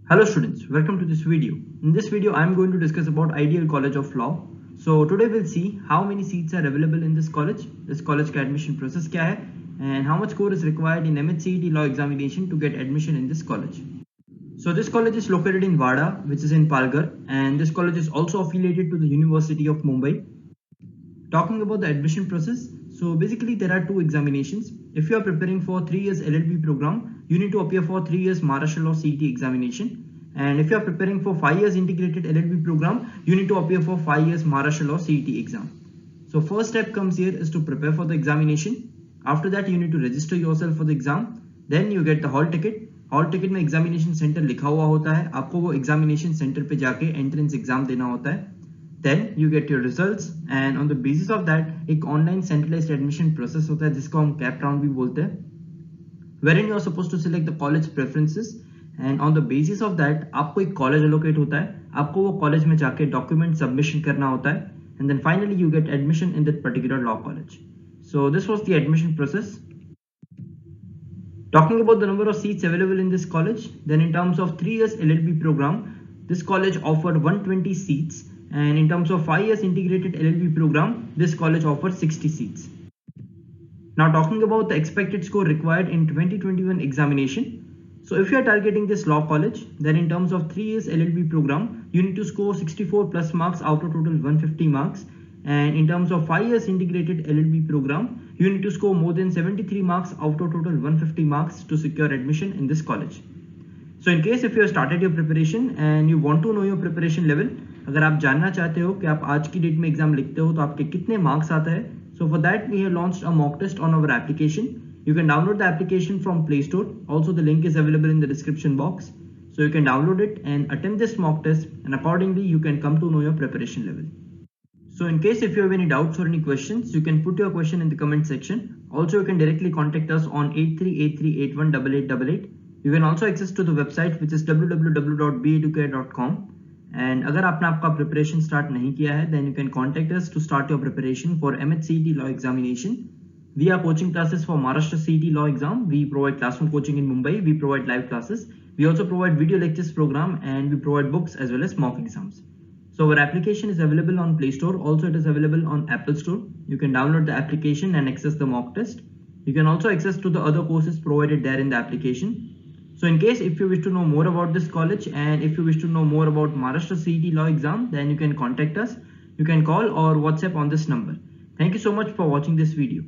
Hello students, welcome to this video. In this video, I am going to discuss about Ideal College of Law. So today we'll see how many seats are available in this college का admission process क्या है, and how much score is required in MHCET law examination to get admission in this college. So this college is located in Wada, which is in Palghar, and this college is also affiliated to the University of Mumbai. Talking about the admission process, so basically there are two examinations. If you are preparing for 3 years LLB program, you need to appear for 3 years Maharashtra Law CET examination. And if you are preparing for 5 years integrated LLB program, you need to appear for 5 years Maharashtra Law CET exam. So first step comes here is to prepare for the examination. After that you need to register yourself for the exam. Then you get the hall ticket. Hall ticket में examination centre लिखा हुआ होता है, आपको वो examination centre पे जाके entrance exam देना होता है. Then you get your results and on the basis of that एक ऑनलाइन सेंट्रलाइज्ड एडमिशन प्रोसेस होता है जिसको हम कैप राउंड भी बोलते हैं, wherein you are supposed to select the college preferences and on the basis of that आपको एक कॉलेज एलोकेट होता है, आपको वो कॉलेज में जाके डॉक्यूमेंट सबमिशन करना होता है and then finally you get admission in that particular law college. So this was the admission process. Talking about the number of seats available in this college, then in terms of 3 years LLB program, this college offered 120 seats, and in terms of 5 years integrated LLB program, this college offered 60 seats. Now talking about the expected score required in 2021 examination. So if you are targeting this law college, then in terms of 3 years LLB program, you need to score 64 plus marks out of total 150 marks. And in terms of 5 years integrated LLB program, you need to score more than 73 marks out of total 150 marks to secure admission in this college. So in case if you have started your preparation and you want to know your preparation level, अगर आप जानना चाहते हो कि आप आज की date में एग्जाम लिखते हो तो आपके कितने मार्क्स आता है, so for that we have launched a mock test on our application. You can download the application from Play Store. Also the link is available in the description box. So you can download it and attempt this mock test, and accordingly you can come to know your preparation level. So in case if you have any doubts or any questions, you can put your question in the comment section. Also you can directly contact us on 8383818888. You can also access to the website which is www.beeducare.com. And अगर आपने आपका preparation start नहीं किया है, then you can contact us to start your preparation for MHCET law examination. We are coaching classes for Maharashtra CET law exam. We provide classroom coaching in Mumbai. We provide live classes. We also provide video lectures program, and we provide books as well as mock exams. So our application is available on Play Store. Also it is available on Apple Store. You can download the application and access the mock test. You can also access to the other courses provided there in the application. So in case if you wish to know more about this college and if you wish to know more about Maharashtra CET law exam, then you can contact us. You can call or WhatsApp on this number. Thank you so much for watching this video.